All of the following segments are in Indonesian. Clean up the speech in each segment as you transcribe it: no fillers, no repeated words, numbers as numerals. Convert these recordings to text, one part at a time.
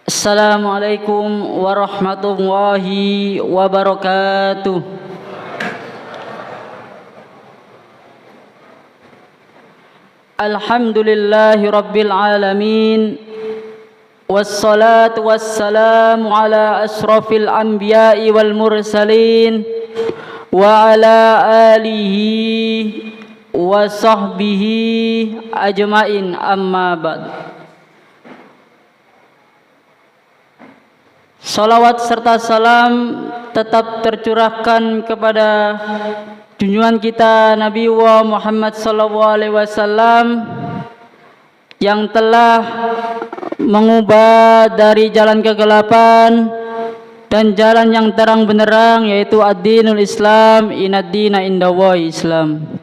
Assalamualaikum warahmatullahi wabarakatuh. Alhamdulillahi rabbil alamin. Wassalatu wassalamu ala asrafil anbiya'i wal mursalin wa ala alihi wa sahbihi ajmain, amma ba'd. Salawat serta salam tetap tercurahkan kepada junjungan kita Nabi Muhammad SAW yang telah mengubah dari jalan kegelapan dan jalan yang terang benderang, yaitu ad-dinul Islam, inad dina indallahi Islam.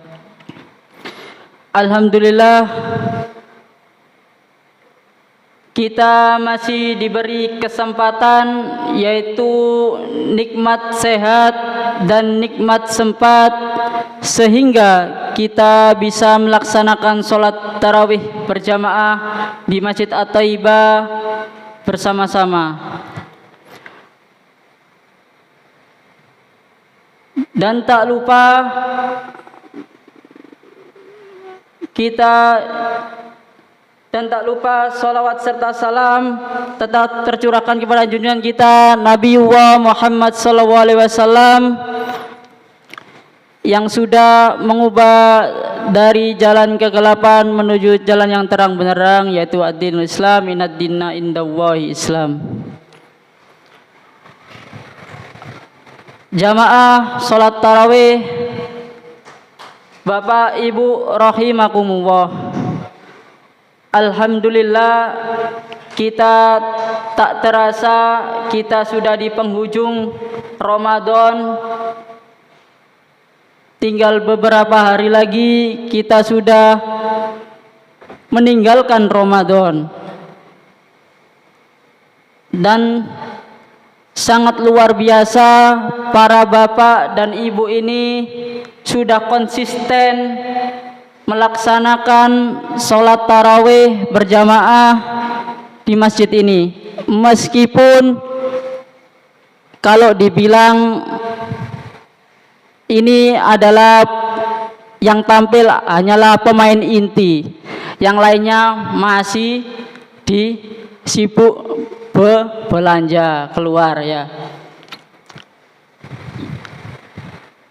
Alhamdulillah, kita masih diberi kesempatan, yaitu nikmat sehat dan nikmat sempat, sehingga kita bisa melaksanakan sholat tarawih berjamaah di Masjid At-Thaibah bersama-sama. Dan tak lupa salawat serta salam tetap tercurahkan kepada junjungan kita Nabi Muhammad SAW yang sudah mengubah dari jalan kegelapan menuju jalan yang terang benderang, yaitu ad-dinul Islam, inad dina indallahi Islam. Jamaah salat tarawih, Bapak Ibu rahimakumullah. Alhamdulillah, kita tak terasa kita sudah di penghujung Ramadan. Tinggal beberapa hari lagi kita sudah meninggalkan Ramadan. Dan sangat luar biasa, para bapak dan ibu ini sudah konsisten melaksanakan sholat tarawih berjamaah di masjid ini. Meskipun kalau dibilang ini adalah yang tampil hanyalah pemain inti, yang lainnya masih sibuk belanja keluar, ya.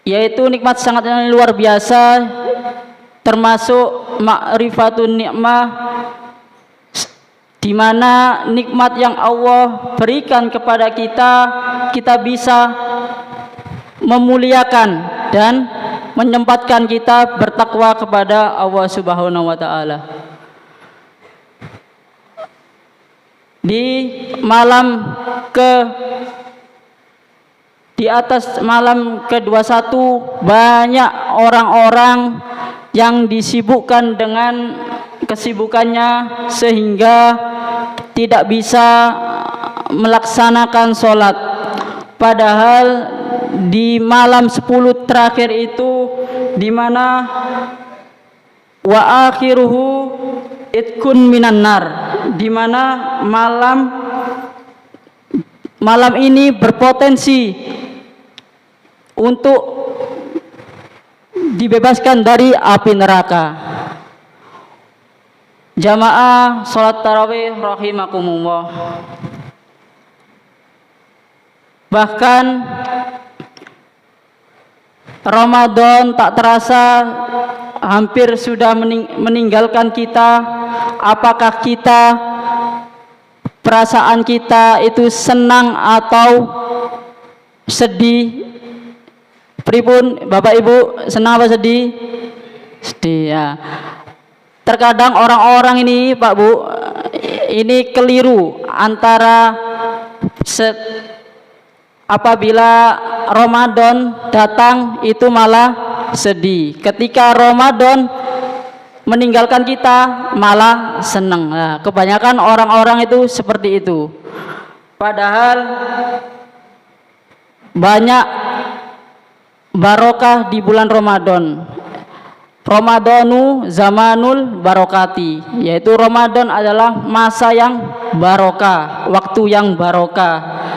Yaitu nikmat sangat luar biasa, termasuk ma'rifatun nikmah, di mana nikmat yang Allah berikan kepada kita, kita bisa memuliakan dan menyempatkan kita bertakwa kepada Allah Subhanahu wa taala. Di atas malam ke-21 banyak orang-orang yang disibukkan dengan kesibukannya sehingga tidak bisa melaksanakan sholat. Padahal di malam 10 terakhir itu, di mana wa akhiruhu itkun minan nar, di mana malam ini berpotensi untuk dibebaskan dari api neraka. Jamaah salat tarawih rahimakumullah. Bahkan Ramadan tak terasa hampir sudah meninggalkan kita. Apakah perasaan kita itu senang atau sedih? Pripun Bapak Ibu, senang apa sedih? Sedih, ya. Terkadang orang-orang ini, Pak Bu, ini keliru antara apabila Ramadan datang itu malah sedih. Ketika Ramadan meninggalkan kita malah senang. Nah, kebanyakan orang-orang itu seperti itu. Padahal banyak barokah di bulan Ramadan. Ramadhanu zamanul barokati, yaitu Ramadan adalah masa yang barokah, waktu yang barokah.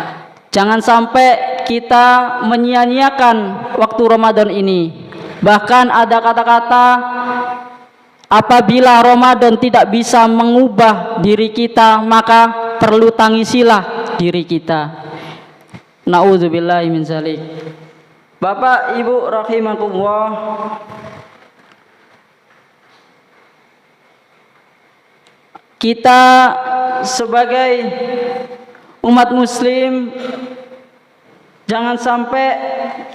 Jangan sampai kita menyia-nyiakan waktu Ramadan ini. Bahkan ada kata-kata, apabila Ramadan tidak bisa mengubah diri kita, maka perlu tangisilah diri kita. Na'udzubillahi min dzalik. Bapak Ibu rahimakumullah, kita sebagai umat muslim jangan sampai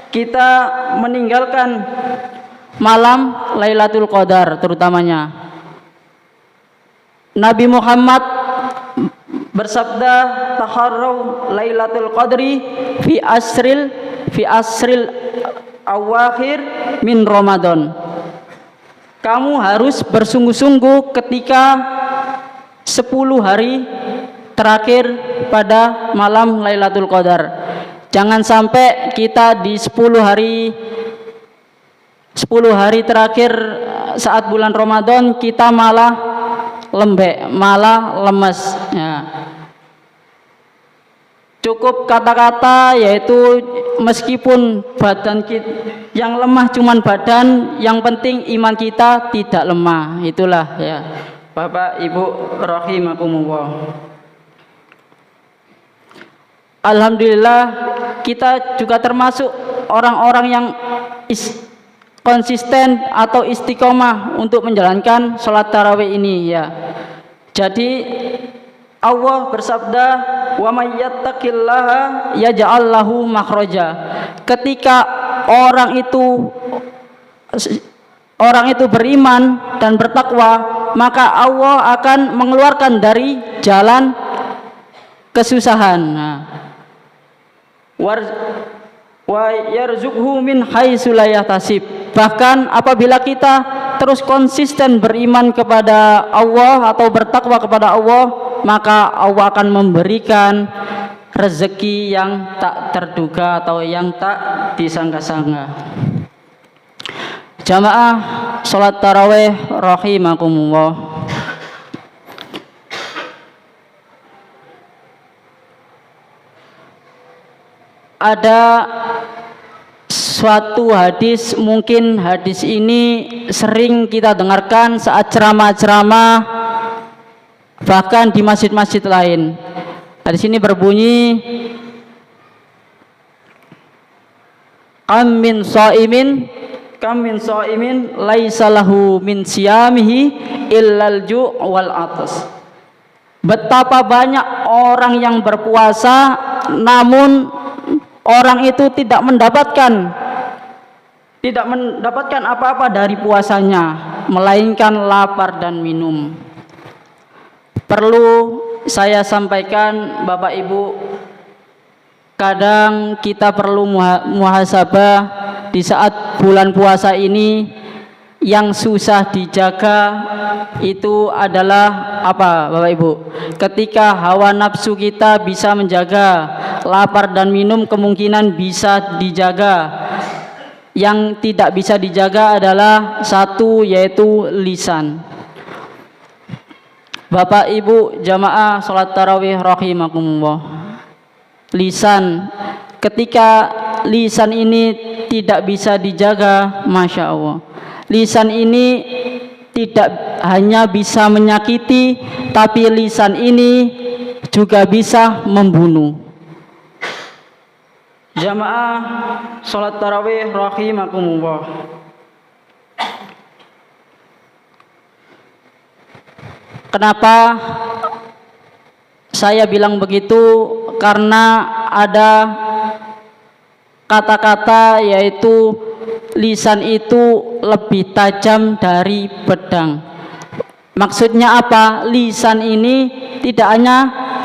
kita meninggalkan malam Lailatul Qadar terutamanya. Nabi Muhammad bersabda, taharrau Lailatul Qadri fi asril awakhir min Ramadan. Kamu harus bersungguh-sungguh ketika 10 hari terakhir pada malam Lailatul Qadar. Jangan sampai kita di 10 hari terakhir saat bulan Ramadan kita malah lembek, malah lemes ya. Cukup kata-kata, yaitu meskipun badan kita yang lemah cuman badan, yang penting iman kita tidak lemah. Itulah ya Bapak Ibu rahimakumullah. Alhamdulillah kita juga termasuk orang-orang yang konsisten atau istiqomah untuk menjalankan sholat tarawih ini ya. Jadi Allah bersabda, wa may yattaqillaha yaj'al lahu makhraja. Ketika orang itu beriman dan bertakwa, maka Allah akan mengeluarkan dari jalan kesusahan. Wa yarzuqhu min haitsu la yahtasib. Bahkan apabila kita terus konsisten beriman kepada Allah atau bertakwa kepada Allah, maka Allah akan memberikan rezeki yang tak terduga atau yang tak disangka-sangka. Jamaah salat tarawih rahimakumullah. Ada suatu hadis, mungkin hadis ini sering kita dengarkan saat ceramah-ceramah, bahkan di masjid-masjid lain. Hadis ini berbunyi, kam min shaimin laisa lahu min siyamihi illal ju' wal atas. Betapa banyak orang yang berpuasa namun orang itu tidak mendapatkan apa-apa dari puasanya, melainkan lapar dan minum. Perlu saya sampaikan Bapak Ibu, kadang kita perlu muhasabah di saat bulan puasa ini. Yang susah dijaga itu adalah apa Bapak Ibu? Ketika hawa nafsu kita bisa menjaga, lapar dan minum kemungkinan bisa dijaga. Yang tidak bisa dijaga adalah satu, yaitu lisan. Bapak Ibu jamaah salat tarawih rahimakumullah. Lisan, ketika lisan ini tidak bisa dijaga, Masya Allah, lisan ini tidak hanya bisa menyakiti, tapi lisan ini juga bisa membunuh. Jamaah salat tarawih rahimakumullah. Kenapa saya bilang begitu? Karena ada kata-kata, yaitu lisan itu lebih tajam dari pedang. Maksudnya apa? Lisan ini tidak hanya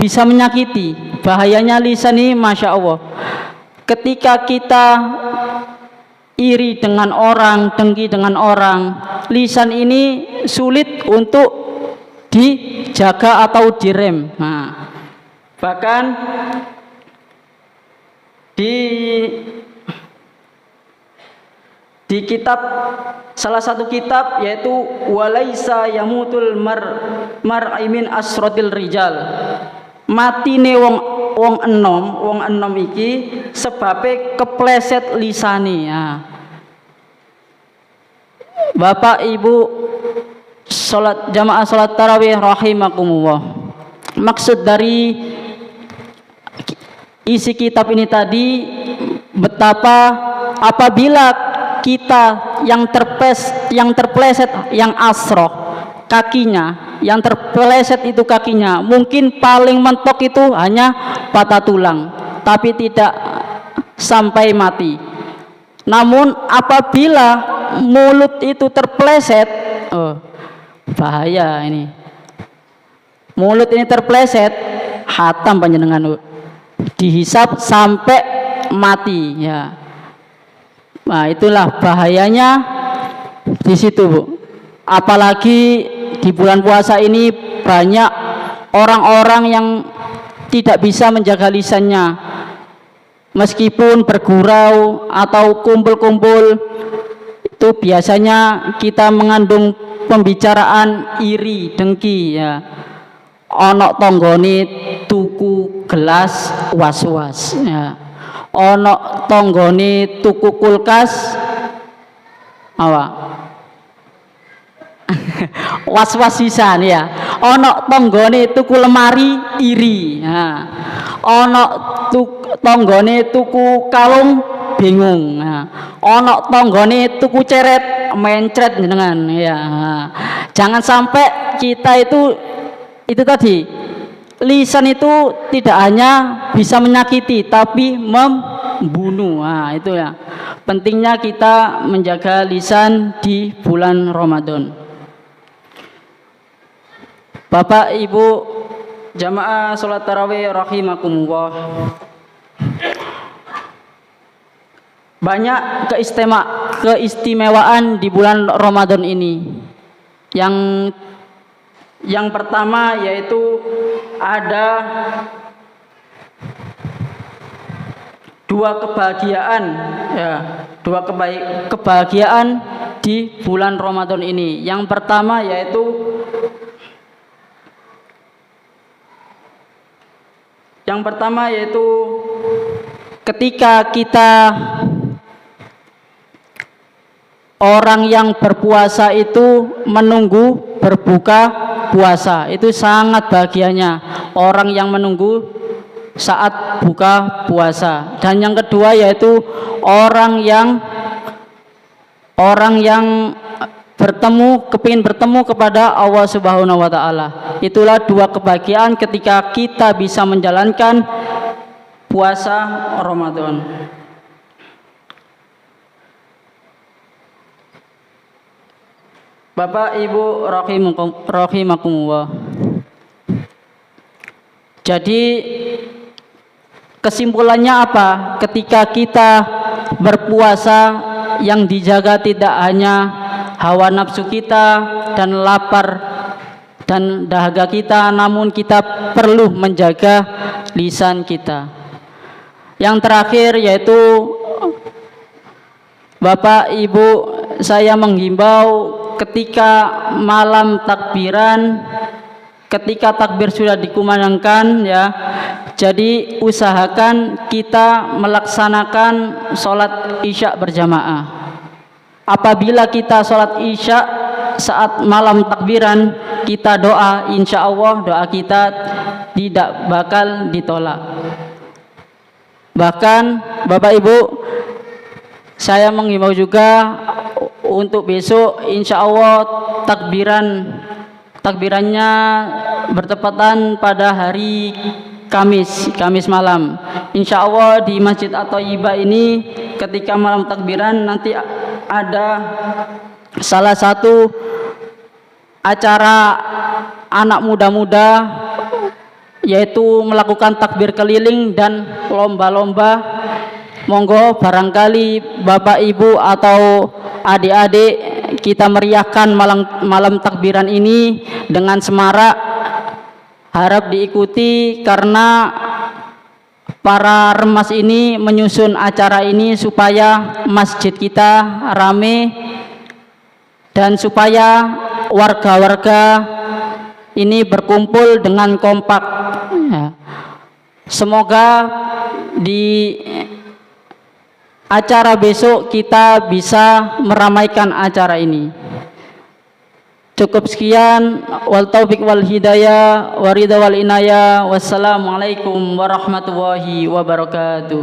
bisa menyakiti, bahayanya lisan ini Masya Allah. Ketika kita iri dengan orang, dengki dengan orang, lisan ini sulit untuk dijaga atau direm. Nah, bahkan di kitab, salah satu kitab yaitu walaisa yamutul mar'imin asrotil rijal, matine wong enom iki sebabe kepleset lisane. Ya. Bapak Ibu jamaah salat tarawih rahimakumullah. Maksud dari isi kitab ini tadi, betapa apabila kita yang terpleset yang asroh kakinya, yang terpleset itu kakinya, mungkin paling mentok itu hanya patah tulang, tapi tidak sampai mati. Namun apabila mulut itu terpleset, bahaya ini. Mulut ini terpleset, hatam panjenengan, dihisap sampai mati. Ya. Nah, itulah bahayanya di situ, Bu. Apalagi di bulan puasa ini banyak orang-orang yang tidak bisa menjaga lisannya. Meskipun bergurau atau kumpul-kumpul, itu biasanya kita mengandung pembicaraan iri, dengki, ya. Ono tonggone tuku gelas was-was, ya. Ono tonggone tuku kulkas apa was-was sisan, ya. Ono tonggone tuku lemari iri, ya. Ono tonggone tuku kalung bingung, ya. Ono tonggone tuku ceret mencret jenengan, ya. Jangan sampai kita itu tadi, lisan itu tidak hanya bisa menyakiti tapi membunuh. Nah, itu ya. Pentingnya kita menjaga lisan di bulan Ramadan. Bapak Ibu jamaah salat tarawih rahimakumullah. Banyak keistimewaan di bulan Ramadan ini. Yang pertama yaitu ada dua kebahagiaan, ya, kebahagiaan di bulan Ramadan ini. Yang pertama yaitu ketika kita orang yang berpuasa itu menunggu berbuka puasa, itu sangat bahagianya orang yang menunggu saat buka puasa. Dan yang kedua yaitu orang yang kepingin bertemu kepada Allah Subhanahu wa taala. Itulah dua kebahagiaan ketika kita bisa menjalankan puasa Ramadan. Bapak Ibu rahimakumullah. Jadi kesimpulannya apa? Ketika kita berpuasa, yang dijaga tidak hanya hawa nafsu kita dan lapar dan dahaga kita, namun kita perlu menjaga lisan kita. Yang terakhir yaitu Bapak Ibu, saya menghimbau ketika malam takbiran, ketika takbir sudah dikumandangkan, ya, jadi usahakan kita melaksanakan sholat isya berjamaah. Apabila kita sholat isya saat malam takbiran, kita doa, insya Allah doa kita tidak bakal ditolak. Bahkan Bapak Ibu, saya menghimbau juga untuk besok insya Allah takbirannya bertepatan pada hari Kamis malam. Insya Allah di Masjid At-Thayyibah ini ketika malam takbiran nanti ada salah satu acara anak muda-muda, yaitu melakukan takbir keliling dan lomba-lomba. Monggo barangkali Bapak Ibu atau adik-adik kita meriahkan malam takbiran ini dengan semarak. Harap diikuti karena para remas ini menyusun acara ini supaya masjid kita rame dan supaya warga-warga ini berkumpul dengan kompak. Ya. Semoga di acara besok kita bisa meramaikan acara ini. Cukup sekian, wal taufiq wal hidayah, waridha wal inayah. Wassalamualaikum warahmatullahi wabarakatuh.